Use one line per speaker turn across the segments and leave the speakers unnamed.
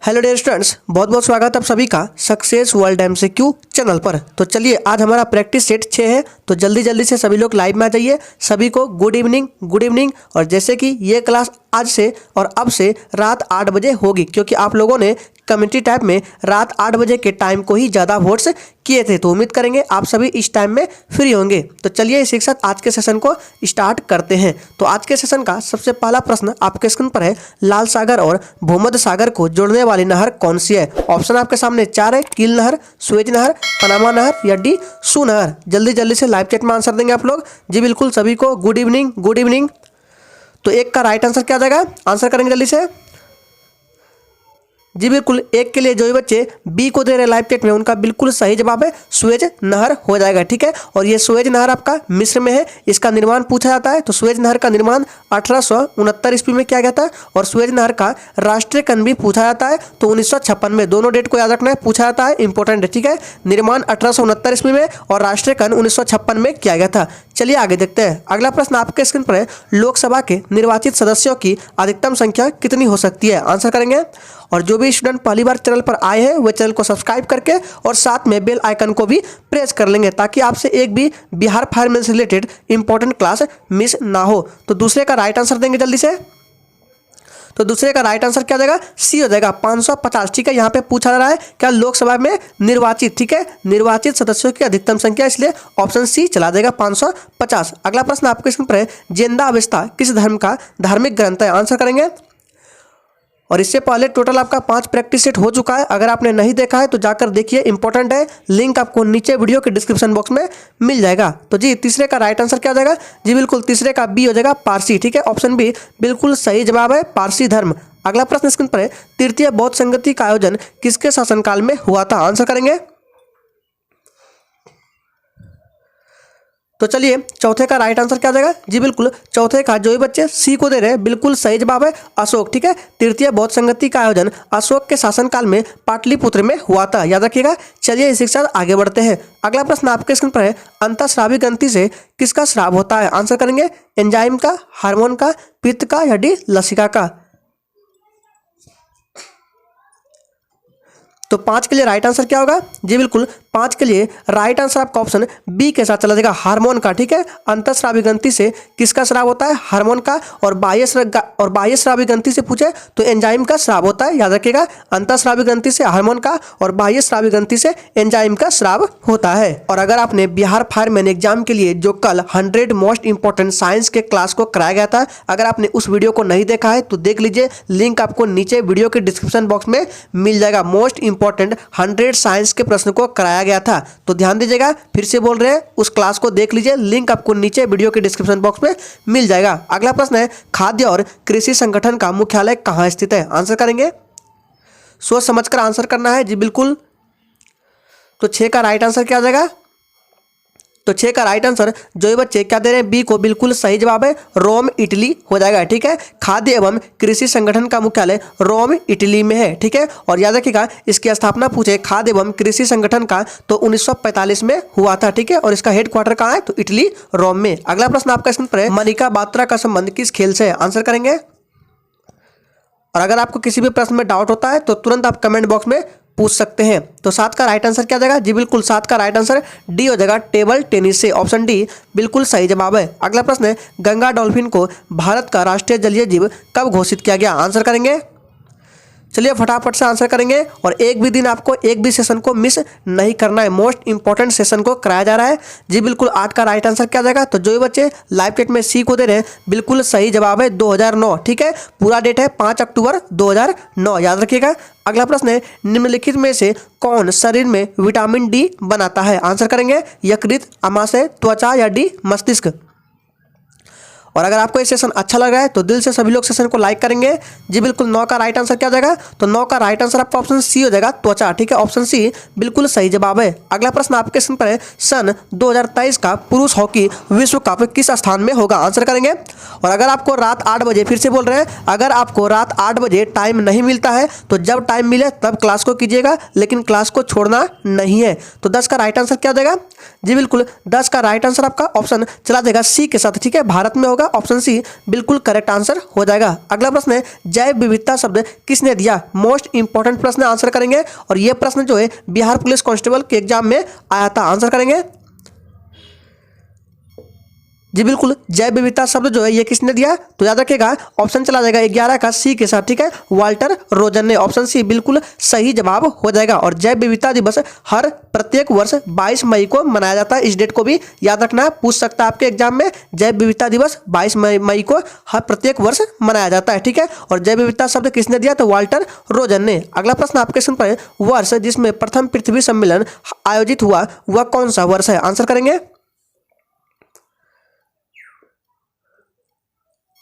Hello dear students, बहुत बहुत स्वागत है आप सभी का सक्सेस वर्ल्ड MCQ चैनल पर। तो चलिए आज हमारा प्रैक्टिस सेट 6 है, तो जल्दी जल्दी से सभी लोग लाइव में आ जाइए। सभी को गुड इवनिंग। और जैसे कि ये क्लास आज से और अब से रात 8 बजे होगी, क्योंकि आप लोगों ने कम्युनिटी टैब में रात 8 बजे के टाइम को ही ज़्यादा वोट्स किए थे, तो उम्मीद करेंगे आप सभी इस टाइम में फ्री होंगे। तो चलिए इसी के साथ आज के सेशन को स्टार्ट करते हैं। तो आज के सेशन का सबसे पहला प्रश्न आपके स्क्रीन पर है, लाल सागर और भूमध्य सागर को जोड़ने वाली नहर कौन सी है? ऑप्शन आपके सामने 4 है, कील नहर, सुएज नहर, पनामा नहर या डी सू नहर। जल्दी जल्दी से लाइव चैट में आंसर देंगे आप लोग। जी बिल्कुल, सभी को गुड इवनिंग। तो एक का राइट आंसर क्या आ जाएगा? आंसर करेंगे जल्दी से। जी बिल्कुल, एक के लिए जो भी बच्चे बी को दे रहे लाइव चैट में उनका बिल्कुल सही जवाब है सुएज नहर हो जाएगा। ठीक है, और ये सुएज नहर आपका मिस्र में है, इसका निर्माण पूछा जाता है। तो सुएज नहर का निर्माण 1869 ईस्वी में किया गया था। और सुएज नहर का राष्ट्रीयकरण भी पूछा जाता है, तो 1956 में। दोनों डेट को याद रखना है, पूछा जाता है, इंपॉर्टेंट है। ठीक है, निर्माण 1869 ईस्वी में और राष्ट्रीयकरण 1956 में किया गया था। चलिए आगे देखते हैं। अगला प्रश्न आपके स्क्रीन पर है, लोकसभा के निर्वाचित सदस्यों की अधिकतम संख्या कितनी हो सकती है? आंसर करेंगे। और जो भी स्टूडेंट पहली बार चैनल पर आए हैं वे चैनल को सब्सक्राइब करके और साथ में बेल आइकन को भी प्रेस कर लेंगे, ताकि आपसे एक भी बिहार फायरमैन से रिलेटेड इंपॉर्टेंट क्लास मिस ना हो। तो दूसरे का राइट आंसर देंगे जल्दी से। तो दूसरे का राइट आंसर क्या हो जाएगा? सी हो जाएगा, 550। ठीक है, यहाँ पे पूछा जा रहा है क्या लोकसभा में निर्वाचित, ठीक है, निर्वाचित सदस्यों की अधिकतम संख्या, इसलिए ऑप्शन सी चला देगा, 550। अगला प्रश्न आपके स्क्रीन पर है, जेंदा अवस्था किस धर्म का धार्मिक ग्रंथ है? आंसर करेंगे। और इससे पहले टोटल आपका 5 प्रैक्टिस सेट हो चुका है। अगर आपने नहीं देखा है तो जाकर देखिए, इंपॉर्टेंट है। लिंक आपको नीचे वीडियो के डिस्क्रिप्शन बॉक्स में मिल जाएगा। तो जी तीसरे का राइट आंसर क्या हो जाएगा? जी बिल्कुल, तीसरे का बी हो जाएगा, पारसी। ठीक है, ऑप्शन बी बिल्कुल सही जवाब है, पारसी धर्म। अगला प्रश्न स्क्रीन पर है, तृतीय बौद्ध संगति का आयोजन किसके शासनकाल में हुआ था? आंसर करेंगे। तो चलिए चौथे का राइट आंसर क्या आ जाएगा? जी बिल्कुल, चौथे का जो भी बच्चे सी को दे रहे हैं बिल्कुल सही जवाब है, अशोक। ठीक है, तृतीय बौद्ध संगति का आयोजन अशोक के शासनकाल में पाटलिपुत्र में हुआ था, याद रखिएगा। चलिए इसी के साथ आगे बढ़ते हैं। अगला प्रश्न आपके स्क्रीन पर है, अंतःस्रावी ग्रंथि से किसका स्राव होता है? आंसर करेंगे। एंजाइम का, हार्मोन का, पित्त का या डी लसिका का। तो 5 के लिए राइट आंसर क्या होगा? जी बिल्कुल, 5 के लिए राइट आंसर आपका ऑप्शन बी के साथ चला जाएगा, हार्मोन का। ठीक है, अंतःस्रावी ग्रंथि से किसका स्राव होता है? हार्मोन का। और बाह्य स्रावी ग्रंथि से पूछे तो एंजाइम का स्राव होता है, याद रखिएगा। अंतःस्रावी ग्रंथि से हार्मोन का और बाह्य स्रावी ग्रंथि से एंजाइम का स्राव होता है। और अगर आपने बिहार फायरमैन एग्जाम के लिए जो कल 100 मोस्ट इंपॉर्टेंट साइंस के क्लास को कराया गया था, अगर आपने उस वीडियो को नहीं देखा है तो देख लीजिए, लिंक आपको नीचे वीडियो के डिस्क्रिप्शन बॉक्स में मिल जाएगा। मोस्ट इंपॉर्टेंट 100 साइंस के प्रश्न को कराया गया था, तो ध्यान दीजिएगा। फिर से बोल रहे हैं, उस क्लास को देख लीजिए, लिंक आपको नीचे वीडियो के डिस्क्रिप्शन बॉक्स में मिल जाएगा। अगला प्रश्न है, खाद्य और कृषि संगठन का मुख्यालय कहाँ स्थित है? आंसर करेंगे। सोच समझकर आंसर करना है। जी बिल्कुल, तो 6 का राइट आंसर क्या आ जाएगा? तो 6 का राइट आंसर जो ये बच्चे क्या दे रहे हैं, बी को बिल्कुल सही जवाब है, रोम इटली हो जाएगा। ठीक है, खाद्य एवं कृषि संगठन का मुख्यालय रोम इटली में है। ठीक है, और याद रखिएगा इसकी स्थापना पूछे खाद्य एवं कृषि संगठन का तो 1945 में हुआ था। ठीक है, और इसका हेडक्वार्टर कहाँ है? तो इटली, रोम में। अगला प्रश्न आपका स्क्रीन पर है, मनिका बात्रा का संबंध किस खेल से है? आंसर करेंगे। और अगर आपको किसी भी प्रश्न में डाउट होता है तो तुरंत आप कमेंट बॉक्स में पूछ सकते हैं। तो 7 का राइट आंसर क्या आ जाएगा? जी बिल्कुल, 7 का राइट आंसर डी हो जाएगा, टेबल टेनिस से। ऑप्शन डी बिल्कुल सही जवाब है। अगला प्रश्न है, गंगा डॉल्फिन को भारत का राष्ट्रीय जलीय जीव कब घोषित किया गया? आंसर करेंगे। चलिए फटाफट से आंसर करेंगे, और एक भी दिन आपको एक भी सेशन को मिस नहीं करना है। मोस्ट इंपॉर्टेंट सेशन को कराया जा रहा है। जी बिल्कुल, 8 का राइट आंसर क्या आ जाएगा? तो जो भी बच्चे लाइव चैट में सी को दे रहे हैं बिल्कुल सही जवाब है, 2009। ठीक है, पूरा डेट है 5 अक्टूबर 2009, याद रखिएगा। अगला प्रश्न है, निम्नलिखित में से कौन शरीर में विटामिन डी बनाता है? आंसर करेंगे। यकृत, आमाशय, त्वचा या डी मस्तिष्क। और अगर आपको ये सेशन अच्छा लग रहा है तो दिल से सभी लोग सेशन को लाइक करेंगे। जी बिल्कुल, 9 का राइट आंसर क्या हो जाएगा? तो 9 का राइट आंसर आपका ऑप्शन सी हो जाएगा, त्वचा। ठीक है, ऑप्शन सी बिल्कुल सही जवाब है। अगला प्रश्न आपके स्क्रीन पर है, सन 2023 का पुरुष हॉकी विश्व कप किस स्थान में होगा? आंसर करेंगे। और अगर आपको रात 8 बजे, फिर से बोल रहे हैं, अगर आपको रात 8 बजे टाइम नहीं मिलता है तो जब टाइम मिले तब क्लास को कीजिएगा, लेकिन क्लास को छोड़ना नहीं है। तो 10 का राइट आंसर क्या हो जाएगा? जी बिल्कुल, 10 का राइट आंसर आपका ऑप्शन चला देगा सी के साथ। ठीक है, भारत में होगा ऑप्शन सी बिल्कुल करेक्ट आंसर हो जाएगा। अगला प्रश्न है जैव विविधता शब्द किसने दिया? मोस्ट इंपॉर्टेंट प्रश्न आंसर करेंगे और यह प्रश्न जो है बिहार पुलिस कांस्टेबल के एग्जाम में आया था। आंसर करेंगे जी बिल्कुल, जैव विविधता शब्द जो है ये किसने दिया? तो याद रखिएगा ऑप्शन चला जाएगा 11 का सी के साथ, ठीक है, वाल्टर रोजन ने। ऑप्शन सी बिल्कुल सही जवाब हो जाएगा। और जैव विविधता दिवस हर प्रत्येक वर्ष 22 मई को मनाया जाता है। इस डेट को भी याद रखना है, पूछ सकता है आपके एग्जाम में। जैव विविधता दिवस 22 मई को हर प्रत्येक वर्ष मनाया जाता है, ठीक है। और जैव विविधता शब्द किसने दिया? तो वाल्टर रोजन ने। अगला प्रश्न आपके स्क्रीन पर, वर्ष जिसमें प्रथम पृथ्वी सम्मेलन आयोजित हुआ वह कौन सा वर्ष है? आंसर करेंगे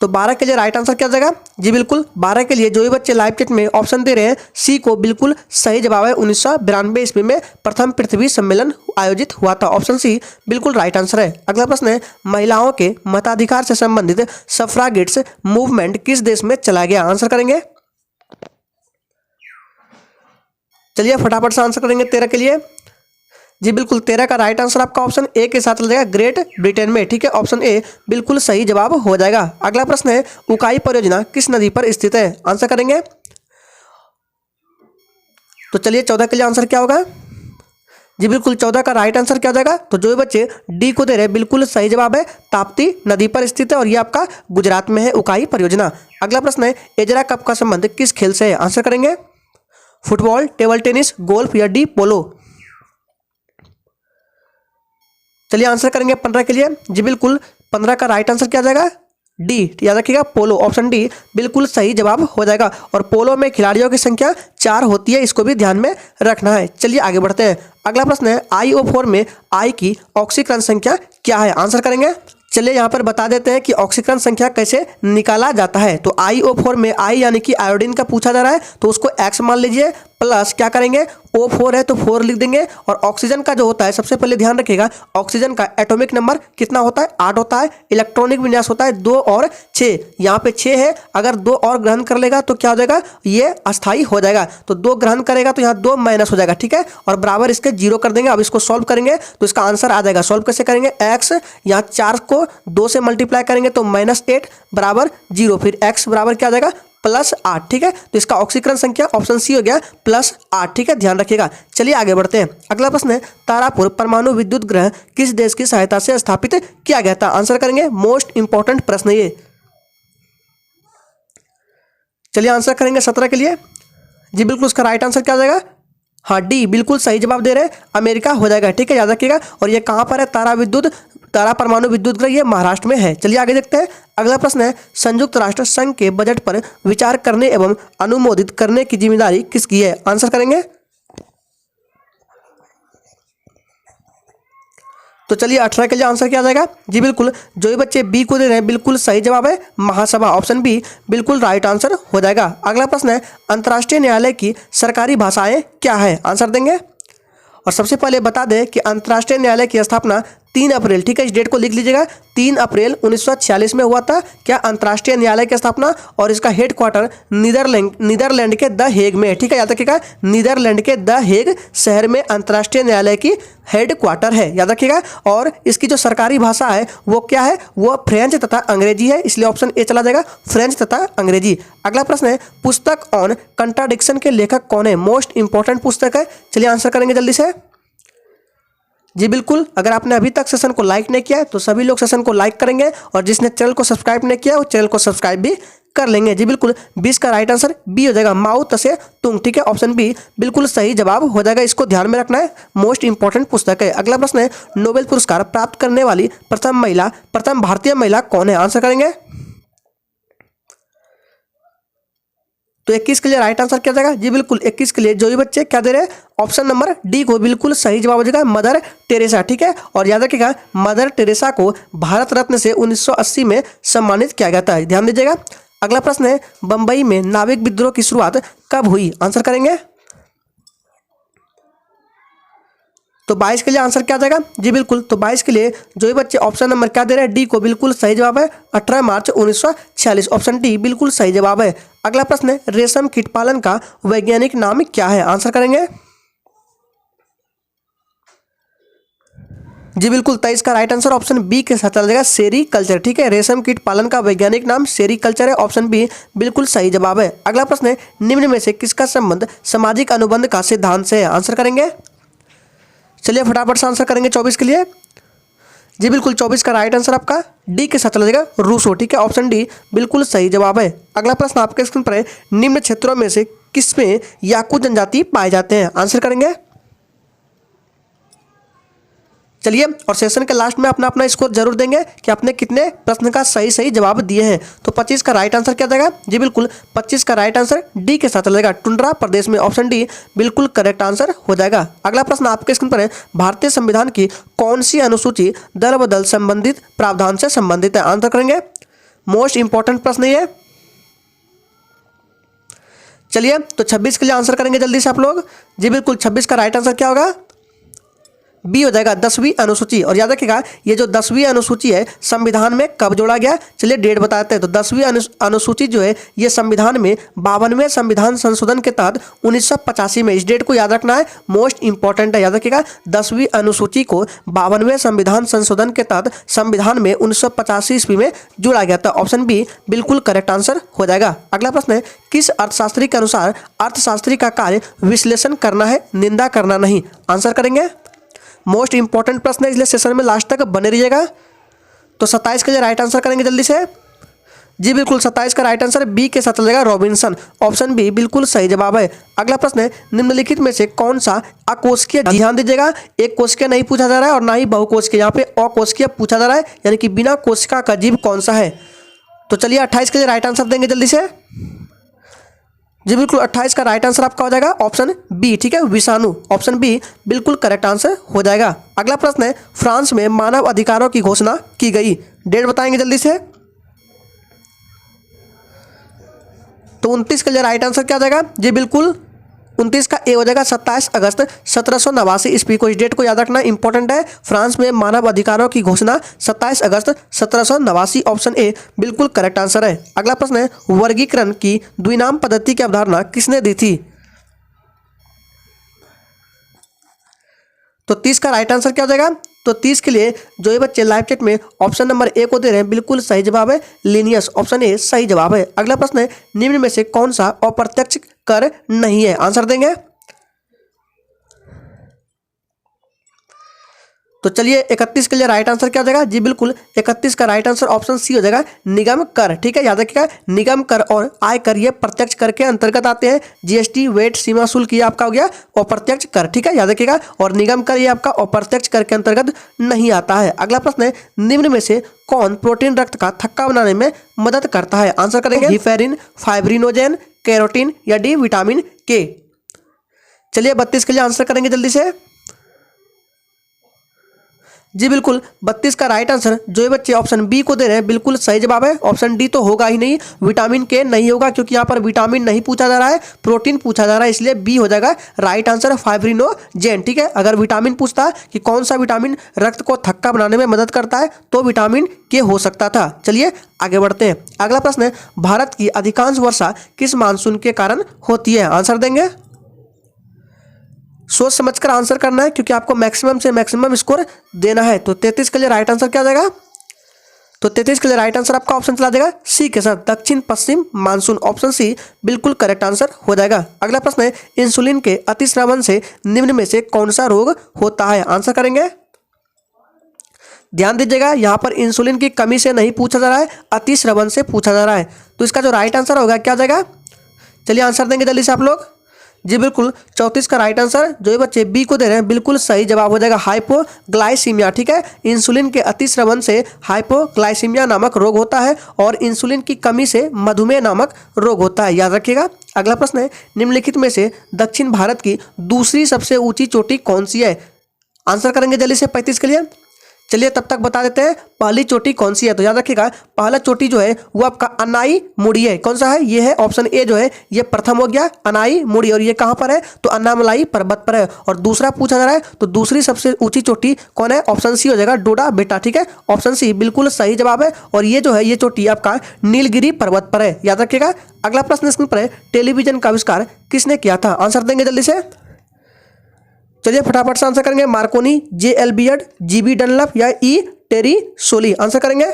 तो 12 के लिए राइट आंसर क्या जाएगा? जी बिल्कुल, 12 के लिए जो भी बच्चे लाइव चैट में ऑप्शन दे रहे हैं सी को बिल्कुल सही जवाब है। 1992 ईस्वी में प्रथम पृथ्वी सम्मेलन आयोजित हुआ था। ऑप्शन सी बिल्कुल राइट आंसर है। अगला प्रश्न है महिलाओं के मताधिकार से संबंधित सफ्रागेट्स मूवमेंट किस देश में चला गया? आंसर करेंगे चलिए फटाफट से आंसर करेंगे 13 के लिए। जी बिल्कुल, 13 का राइट आंसर आपका ऑप्शन ए के साथ चल जाएगा, ग्रेट ब्रिटेन में, ठीक है। ऑप्शन ए बिल्कुल सही जवाब हो जाएगा। अगला प्रश्न है उकाई परियोजना किस नदी पर स्थित है? आंसर करेंगे तो चलिए 14 के लिए आंसर क्या होगा? जी बिल्कुल, 14 का राइट आंसर क्या हो जाएगा? तो जो बच्चे डी को दे रहे हैं बिल्कुल सही जवाब है, ताप्ती नदी पर स्थित है और ये आपका गुजरात में है उकाई परियोजना। अगला प्रश्न है एजरा कप का संबंध किस खेल से है? आंसर करेंगे फुटबॉल, टेबल टेनिस, गोल्फ या डी पोलो। चलिए आंसर करेंगे 15 के लिए। जी बिल्कुल, 15 का राइट आंसर क्या जाएगा? डी, याद रखिएगा पोलो। ऑप्शन डी बिल्कुल सही जवाब हो जाएगा। और पोलो में खिलाड़ियों की संख्या 4 होती है, इसको भी ध्यान में रखना है। चलिए आगे बढ़ते हैं। अगला प्रश्न है IO4 में आई की ऑक्सीकरण संख्या क्या है? आंसर करेंगे चलिए यहाँ पर बता देते हैं कि ऑक्सीकरण संख्या कैसे निकाला जाता है। तो IO4 में आई यानी कि आयोडीन का पूछा जा रहा है तो उसको X मान लीजिए, प्लस क्या करेंगे O4 है तो 4 लिख देंगे। और ऑक्सीजन का जो होता है सबसे पहले ध्यान रखिएगा ऑक्सीजन का एटॉमिक नंबर कितना होता है? 8 होता है। इलेक्ट्रॉनिक विन्यास होता है 2 और 6, यहाँ पे 6 है, अगर 2 और ग्रहण कर लेगा तो क्या हो जाएगा? ये अस्थाई हो जाएगा। तो 2 ग्रहण करेगा तो यहाँ 2 माइनस हो जाएगा, ठीक है, और बराबर इसके 0 कर देंगे। अब इसको सॉल्व करेंगे तो इसका आंसर आ जाएगा। सॉल्व कैसे करेंगे? X यहाँ 4 को 2 से मल्टीप्लाई करेंगे तो -8 बराबर 0, फिर X बराबर क्या आ जाएगा? +8, ठीक है। तो इसका ऑक्सीकरण संख्या ऑप्शन सी हो गया +8, ठीक है, ध्यान रखिएगा। चलिए आगे बढ़ते हैं। अगला प्रश्न है तारापुर परमाणु विद्युत गृह किस देश की सहायता से स्थापित किया गया था? आंसर करेंगे मोस्ट इंपॉर्टेंट प्रश्न ये। चलिए आंसर करेंगे 17 के लिए। जी बिल्कुल, उसका राइट आंसर क्या हो जाएगा? हाँ डी बिल्कुल सही जवाब दे रहे हैं, अमेरिका हो जाएगा, ठीक है, याद रखिएगा। और ये कहाँ पर है? तारा परमाणु विद्युत गृह ये महाराष्ट्र में है। चलिए आगे देखते हैं। अगला प्रश्न है संयुक्त राष्ट्र संघ के बजट पर विचार करने एवं अनुमोदित करने की जिम्मेदारी किसकी है? आंसर करेंगे तो चलिए 18 के लिए आंसर क्या आ जाएगा? जी बिल्कुल, जो भी बच्चे बी को दे रहे हैं बिल्कुल सही जवाब है महासभा। ऑप्शन बी बिल्कुल राइट आंसर हो जाएगा। अगला प्रश्न है अंतर्राष्ट्रीय न्यायालय की सरकारी भाषाएं क्या है? आंसर देंगे। और सबसे पहले बता दें कि अंतर्राष्ट्रीय न्यायालय की स्थापना 3 अप्रैल, ठीक है, इस डेट को लिख लीजिएगा, 3 अप्रैल 1946 में हुआ था क्या अंतर्राष्ट्रीय न्यायालय की स्थापना। और इसका हेडक्वार्टर नीदरलैंड के द हेग में है, ठीक है, याद रखिएगा नीदरलैंड के द हेग शहर में अंतर्राष्ट्रीय न्यायालय की हेडक्वार्टर है, याद रखिएगा। और इसकी जो सरकारी भाषा है वो क्या है? वो फ्रेंच तथा अंग्रेजी है, इसलिए ऑप्शन ए चला जाएगा, फ्रेंच तथा अंग्रेजी। अगला प्रश्न है पुस्तक ऑन कंट्राडिक्शन के लेखक कौन है? मोस्ट इंपॉर्टेंट पुस्तक है। चलिए आंसर करेंगे जल्दी से। जी बिल्कुल, अगर आपने अभी तक सेशन को लाइक नहीं किया है तो सभी लोग सेशन को लाइक करेंगे और जिसने चैनल को सब्सक्राइब नहीं किया वो चैनल को सब्सक्राइब भी कर लेंगे। जी बिल्कुल, 20 का राइट आंसर बी हो जाएगा, माओ तसे तुंग, ठीक है, ऑप्शन बी बिल्कुल सही जवाब हो जाएगा। इसको ध्यान में रखना है, मोस्ट इंपॉर्टेंट पुस्तक है। अगला प्रश्न है नोबेल पुरस्कार प्राप्त करने वाली प्रथम भारतीय महिला कौन है? आंसर करेंगे तो 21 के लिए राइट आंसर क्या जाएगा? जी बिल्कुल, 21 के लिए जो भी बच्चे क्या दे रहे हैं ऑप्शन नंबर डी को बिल्कुल सही जवाब हो जाएगा, मदर टेरेसा, ठीक है। और याद रखिएगा मदर टेरेसा को भारत रत्न से 1980 में सम्मानित किया गया था, ध्यान दीजिएगा। अगला प्रश्न है बंबई में नाविक विद्रोह की शुरुआत कब हुई? आंसर करेंगे तो 22 के लिए आंसर क्या आ जाएगा? जी बिल्कुल, तो 22 के लिए जो भी बच्चे ऑप्शन नंबर क्या दे रहे हैं डी को बिल्कुल सही जवाब है, 18 मार्च 1946, ऑप्शन डी बिल्कुल सही जवाब है। अगला प्रश्न है रेशम कीट पालन का वैज्ञानिक नाम क्या है? आंसर करेंगे जी बिल्कुल 23 का राइट आंसर ऑप्शन बी के साथ चला जाएगा सेरीकल्चर। ठीक है, रेशम कीट पालन का वैज्ञानिक नाम सेरीकल्चर है। ऑप्शन बी बिल्कुल सही जवाब है। अगला प्रश्न है, निम्न में से किसका संबंध सामाजिक अनुबंध का सिद्धांत से है? आंसर करेंगे, चलिए फटाफट से आंसर करेंगे 24 के लिए। जी बिल्कुल 24 का राइट आंसर आपका डी के साथ चला जाएगा रूसो। ठीक है, ऑप्शन डी बिल्कुल सही जवाब है। अगला प्रश्न आपके स्क्रीन पर है, निम्न क्षेत्रों में से किसमें याकूत जनजाति पाए जाते हैं? आंसर करेंगे, चलिए और सेशन के लास्ट में अपना अपना स्कोर जरूर देंगे कि आपने कितने प्रश्न का सही सही जवाब दिए हैं। तो 25 का राइट आंसर क्या जाएगा? जी बिल्कुल 25 का राइट आंसर डी के साथ चला जाएगा टुंड्रा प्रदेश में। ऑप्शन डी बिल्कुल करेक्ट आंसर हो जाएगा। अगला प्रश्न आपके स्क्रीन पर है, भारतीय संविधान की कौन सी अनुसूची दल बदल संबंधित प्रावधान से संबंधित है? आंसर करेंगे, मोस्ट इंपॉर्टेंट प्रश्न ये है। चलिए तो 26 के लिए आंसर करेंगे जल्दी से आप लोग। जी बिल्कुल 26 का राइट आंसर क्या होगा? बी हो जाएगा 10वीं अनुसूची। और याद रखिएगा ये जो 10वीं अनुसूची है संविधान में कब जोड़ा गया, चलिए डेट बताते हैं। तो 10वीं अनुसूची जो है ये संविधान में 52वें संविधान संशोधन के तहत 1985 में, इस डेट को याद रखना है, मोस्ट इंपॉर्टेंट है। याद रखिएगा 10वीं अनुसूची को 52वें संविधान संशोधन के तहत संविधान में 1985 ईस्वी में जोड़ा गया था। ऑप्शन बी बिल्कुल करेक्ट आंसर हो जाएगा। अगला प्रश्न है, किस अर्थशास्त्री के अनुसार अर्थशास्त्री का कार्य विश्लेषण करना है, निंदा करना नहीं? आंसर करेंगे, मोस्ट इंपॉर्टेंट प्रश्न है इसलिए सेशन में लास्ट तक बने रहिएगा। तो 27 के लिए राइट आंसर करेंगे जल्दी से। जी बिल्कुल 27 का राइट आंसर बी के साथ चल जाएगा रॉबिन्सन। ऑप्शन बी बिल्कुल सही जवाब है। अगला प्रश्न है, निम्नलिखित में से कौन सा अकोष्ठीय, ध्यान दीजिएगा एक कोशिका नहीं पूछा जा रहा है और ना ही बहुकोशिकीय, यहाँ पे अकोशिकीय पूछा जा रहा है, यानी कि बिना कोशिका का जीव कौन सा है? तो चलिए 28 के लिए राइट आंसर देंगे जल्दी से। जी बिल्कुल 28 का राइट आंसर आपका हो जाएगा ऑप्शन बी। ठीक है, विषाणु। ऑप्शन बी बिल्कुल करेक्ट आंसर हो जाएगा। अगला प्रश्न है, फ्रांस में मानव अधिकारों की घोषणा की गई, डेट बताएंगे जल्दी से। तो 29 के लिए राइट आंसर क्या हो जाएगा? जी बिल्कुल 29 का ए हो जाएगा 27 अगस्त 1789 ईस्वी को। इस डेट को याद रखना इंपॉर्टेंट है। फ्रांस में मानव अधिकारों की घोषणा 27 अगस्त 1789। ऑप्शन ए बिल्कुल करेक्ट आंसर है। अगला प्रश्न है, वर्गीकरण की द्विनाम पद्धति की अवधारणा किसने दी थी? तो 30 का राइट आंसर क्या हो जाएगा? तो 30 के लिए जो ये बच्चे लाइव चैट में ऑप्शन नंबर ए को दे रहे हैं बिल्कुल सही जवाब है लिनियस। ऑप्शन ए सही जवाब है। अगला प्रश्न है, निम्न में से कौन सा अप्रत्यक्ष कर नहीं है? आंसर देंगे। तो चलिए 31 के लिए राइट आंसर क्या हो जाएगा? जी बिल्कुल 31 का राइट आंसर ऑप्शन सी हो जाएगा निगम कर। ठीक है, याद रखिएगा निगम कर और आय कर ये प्रत्यक्ष कर के अंतर्गत आते हैं। जीएसटी, वेट, सीमा शुल्क ये आपका हो गया अप्रत्यक्ष कर। ठीक है, याद रखिएगा। और निगम कर ये आपका अप्रत्यक्ष कर के अंतर्गत नहीं आता है। अगला प्रश्न है, निम्न में से कौन प्रोटीन रक्त का थक्का बनाने में मदद करता है? आंसर करेंगे, हिफेरिन, फाइब्रिनोजेन, कैरोटीन या डी विटामिन के। चलिए 32 के लिए आंसर करेंगे जल्दी से। जी बिल्कुल 32 का राइट आंसर जो ये बच्चे ऑप्शन बी को दे रहे हैं बिल्कुल सही जवाब है। ऑप्शन डी तो होगा ही नहीं, विटामिन के नहीं होगा क्योंकि यहाँ पर विटामिन नहीं पूछा जा रहा है, प्रोटीन पूछा जा रहा है, इसलिए बी हो जाएगा राइट आंसर फाइब्रिनोजेन। ठीक है, अगर विटामिन पूछता कि कौन सा विटामिन रक्त को थक्का बनाने में मदद करता है तो विटामिन के हो सकता था। चलिए आगे बढ़ते हैं। अगला प्रश्न है, भारत की अधिकांश वर्षा किस मानसून के कारण होती है? आंसर देंगे, सोच समझकर आंसर करना है क्योंकि आपको मैक्सिमम से मैक्सिमम स्कोर देना है। तो 33 के लिए राइट आंसर क्या आ जाएगा? तो 33 के लिए राइट आंसर आपका ऑप्शन चला जाएगा सी के साथ दक्षिण पश्चिम मानसून। ऑप्शन सी बिल्कुल करेक्ट आंसर हो जाएगा। अगला प्रश्न है, इंसुलिन के अतिस्रावन से निम्न में से कौन सा रोग होता है? आंसर करेंगे, ध्यान दीजिएगा यहाँ पर इंसुलिन की कमी से नहीं पूछा जा रहा है, अतिस्रावन से पूछा जा रहा है। तो इसका जो राइट आंसर होगा क्या आ जाएगा? चलिए आंसर देंगे जल्दी से आप लोग। जी बिल्कुल 34 का राइट आंसर जो ये बच्चे बी को दे रहे हैं बिल्कुल सही जवाब हो जाएगा हाइपोग्लाइसीमिया। ठीक है, इंसुलिन के अतिस्रावन से हाइपोग्लाइसीमिया नामक रोग होता है और इंसुलिन की कमी से मधुमेह नामक रोग होता है, याद रखिएगा। अगला प्रश्न है, निम्नलिखित में से दक्षिण भारत की दूसरी सबसे ऊंची चोटी कौन सी है? आंसर करेंगे जल्दी से 35 के लिए। चलिए तब तक बता देते हैं पहली चोटी कौन सी है। तो याद रखिएगा पहला चोटी जो है वो आपका अनाई मुड़ी है। कौन सा है? ये है ऑप्शन ए जो है ये प्रथम हो गया अनाई मुड़ी, और ये कहाँ पर है? तो अन्नामलाई पर्वत पर है। और दूसरा पूछा जा रहा है तो दूसरी सबसे ऊंची चोटी कौन है? ऑप्शन सी हो जाएगा डोडा बेटा। ठीक है, ऑप्शन सी बिल्कुल सही जवाब है। और ये जो है ये चोटी आपका नीलगिरी पर्वत पर है, याद रखिएगा। अगला प्रश्न स्क्रीन पर है, टेलीविजन का आविष्कार किसने किया था? आंसर देंगे जल्दी से। चलिए फटाफट से आंसर करेंगे। मार्कोनी, जे एल्बियट, जीबी डनलप या ई टेरी सोली, आंसर करेंगे।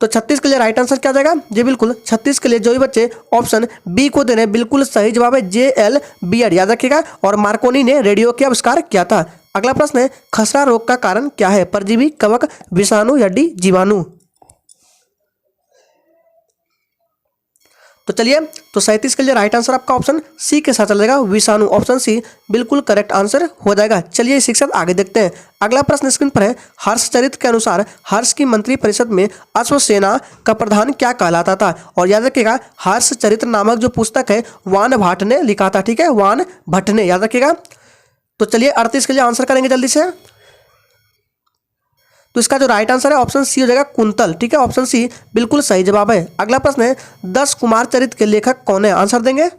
तो 36 के लिए राइट आंसर क्या जाएगा जी बिल्कुल 36 के लिए जो भी बच्चे ऑप्शन बी को दे रहे हैं बिल्कुल सही जवाब है जे एल बियड, याद रखिएगा। और मार्कोनी ने रेडियो के आविष्कार किया था। अगला प्रश्न है खसरा रोग का कारण क्या है? परजीवी, कवक, विषाणु या डी जीवाणु? तो चलिए, तो 37 के लिए राइट आंसर आपका ऑप्शन सी के साथ चलेगा, विषाणु। ऑप्शन सी बिल्कुल करेक्ट आंसर हो जाएगा। चलिए इसी के साथ आगे देखते हैं। अगला प्रश्न स्क्रीन पर है। हर्षचरित के अनुसार हर्ष की मंत्री परिषद में अश्वसेना का प्रधान क्या कहलाता था? और याद रखिएगा हर्षचरित नामक जो पुस्तक है वान भट्ट ने लिखा था, ठीक है, वान भट्ट ने, याद रखिएगा। तो चलिए 38 के लिए आंसर करेंगे जल्दी से। तो इसका जो राइट आंसर है ऑप्शन सी हो जाएगा कुंतल, ठीक है, ऑप्शन सी बिल्कुल सही जवाब है। अगला प्रश्न है 10 कुमार चरित के लेखक कौन है? आंसर देंगे।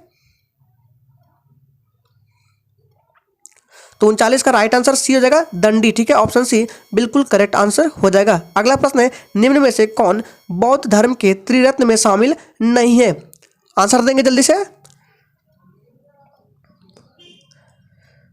तो 39 का राइट आंसर सी हो जाएगा दंडी, ठीक है, ऑप्शन सी बिल्कुल करेक्ट आंसर हो जाएगा। अगला प्रश्न है निम्न में से कौन बौद्ध धर्म के त्रिरत्न में शामिल नहीं है? आंसर देंगे जल्दी से।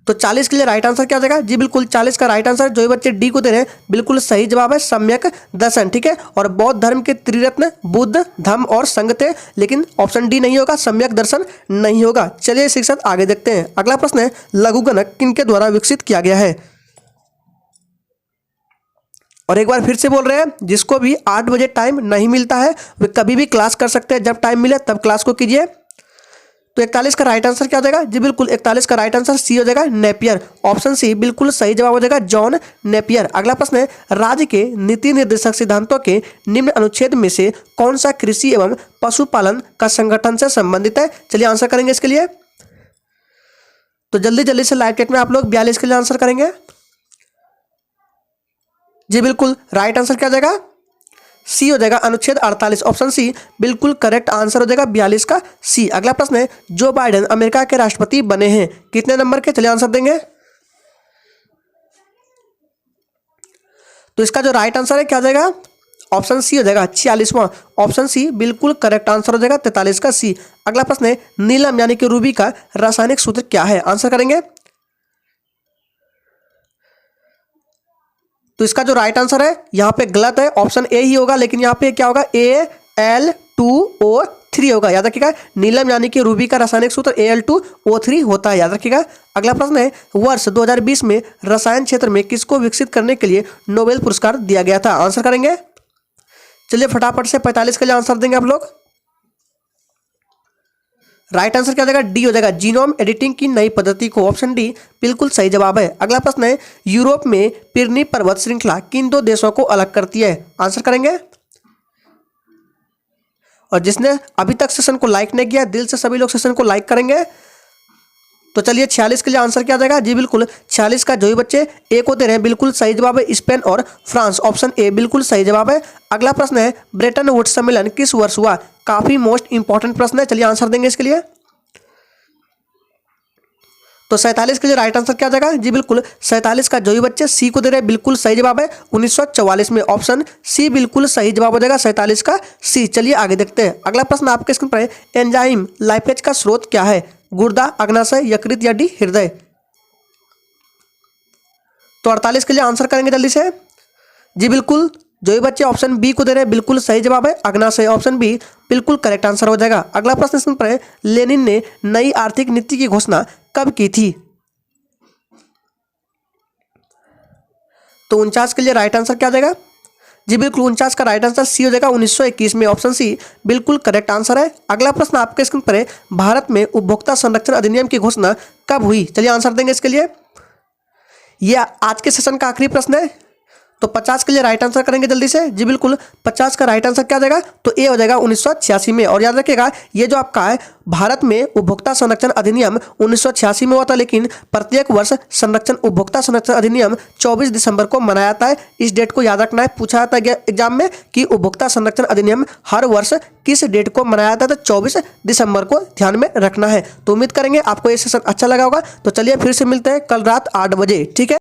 तो 40 के लिए राइट आंसर क्या हो जाएगा जी बिल्कुल 40 का राइट आंसर जो बच्चे डी को दे रहे हैं बिल्कुल सही जवाब है सम्यक दर्शन, ठीक है। और बौद्ध धर्म के त्रिरत्न बुद्ध, धम्म और संघ थे, लेकिन ऑप्शन डी नहीं होगा, सम्यक दर्शन नहीं होगा। चलिए इसी के साथ आगे देखते हैं। अगला प्रश्न है लघुगणक किनके द्वारा विकसित किया गया है? और एक बार फिर से बोल रहे हैं, जिसको भी 8 बजे टाइम नहीं मिलता है वे कभी भी क्लास कर सकते हैं, जब टाइम मिले तब क्लास को कीजिए। तो 41 का राइट आंसर क्या हो जाएगा जी बिल्कुल 41 का राइट आंसर सी हो जाएगा नेपियर, ऑप्शन सी बिल्कुल सही जवाब हो जाएगा जॉन नेपियर। अगला प्रश्न है राज्य के नीति निर्देशक सिद्धांतों के निम्न अनुच्छेद में से कौन सा कृषि एवं पशुपालन का संगठन से संबंधित है? चलिए आंसर करेंगे इसके लिए। तो जल्दी जल्दी से लाइव चैट में आप लोग 42 के लिए आंसर करेंगे जी बिल्कुल राइट आंसर क्या हो जाएगा सी हो जाएगा अनुच्छेद 48, ऑप्शन सी बिल्कुल करेक्ट आंसर हो जाएगा 42 का सी। अगला प्रश्न है जो बाइडेन अमेरिका के राष्ट्रपति बने हैं कितने नंबर के? चलिए आंसर देंगे। तो इसका जो राइट आंसर है क्या हो जाएगा ऑप्शन सी हो जाएगा 46वां, ऑप्शन सी बिल्कुल करेक्ट आंसर हो जाएगा 43 का सी। अगला प्रश्न है नीलम यानी कि रूबी का रासायनिक सूत्र क्या है? आंसर करेंगे। तो इसका जो राइट आंसर है यहाँ पे गलत है, ऑप्शन ए ही होगा, लेकिन यहाँ पे क्या होगा Al2O3 होगा, याद रखिएगा। नीलम यानी कि रूबी का रासायनिक सूत्र Al2O3 होता है, याद रखिएगा। अगला प्रश्न है वर्ष 2020 में रसायन क्षेत्र में किसको विकसित करने के लिए नोबेल पुरस्कार दिया गया था? आंसर करेंगे। चलिए फटाफट से 45 के लिए आंसर देंगे आप लोग। राइट आंसर क्या हो जाएगा डी हो जाएगा जीनोम एडिटिंग की नई पद्धति को, ऑप्शन डी बिल्कुल सही जवाब है। अगला प्रश्न है यूरोप में पिरनी पर्वत श्रृंखला किन 2 देशों को अलग करती है? आंसर करेंगे। और जिसने अभी तक सेशन को लाइक नहीं किया दिल से सभी लोग सेशन को लाइक करेंगे। तो चलिए 46 के लिए आंसर क्या आ जाएगा जी बिल्कुल 46 का जो भी बच्चे ए को दे रहे हैं बिल्कुल सही जवाब है स्पेन और फ्रांस, ऑप्शन ए बिल्कुल सही जवाब है। अगला प्रश्न है ब्रेटन वुड्स सम्मेलन किस वर्ष हुआ? काफी मोस्ट इंपॉर्टेंट प्रश्न है, चलिए आंसर देंगे इसके लिए। तो 47 के लिए राइट आंसर क्या आ जाएगा जी बिल्कुल 47 का जो भी बच्चे सी को दे रहे हैं बिल्कुल सही जवाब है 1944 में, ऑप्शन सी बिल्कुल सही जवाब हो जाएगा 47 का सी। चलिए आगे देखते हैं। अगला प्रश्न आपके स्क्रीन पर है एंजाइम लाइपेज का स्रोत क्या है? गुर्दा, अग्नाशय, यकृत या डी हृदय? तो 48 के लिए आंसर करेंगे जल्दी से जी बिल्कुल जो भी बच्चे ऑप्शन बी को दे रहे हैं बिल्कुल सही जवाब है अग्नाशय, ऑप्शन बी बिल्कुल करेक्ट आंसर हो जाएगा। अगला प्रश्न स्क्रीन पर है लेनिन ने नई आर्थिक नीति की घोषणा कब की थी? तो 49 के लिए राइट आंसर क्या आ जाएगा जी बिल्कुल 49 का राइट आंसर सी हो जाएगा 1921 में, ऑप्शन सी बिल्कुल करेक्ट आंसर है। अगला प्रश्न आपके स्क्रीन पर है भारत में उपभोक्ता संरक्षण अधिनियम की घोषणा कब हुई? चलिए आंसर देंगे इसके लिए। यह आज के सेशन का आखिरी प्रश्न है। तो 50 के लिए राइट आंसर करेंगे जल्दी से जी बिल्कुल 50 का राइट आंसर क्या आ जाएगा तो ए हो जाएगा 1986 में। और याद रखिएगा ये जो आपका है भारत में उपभोक्ता संरक्षण अधिनियम 1986 में हुआ था, लेकिन प्रत्येक वर्ष उपभोक्ता संरक्षण अधिनियम 24 दिसंबर को मनाया जाता है। इस डेट को याद रखना है, पूछा जाता है एग्जाम में कि उपभोक्ता संरक्षण अधिनियम हर वर्ष किस डेट को मनाया जाता है, तो 24 दिसंबर को ध्यान में रखना है। तो उम्मीद करेंगे आपको ये सेशन अच्छा लगा होगा। तो चलिए फिर से मिलते हैं कल रात 8 बजे, ठीक है।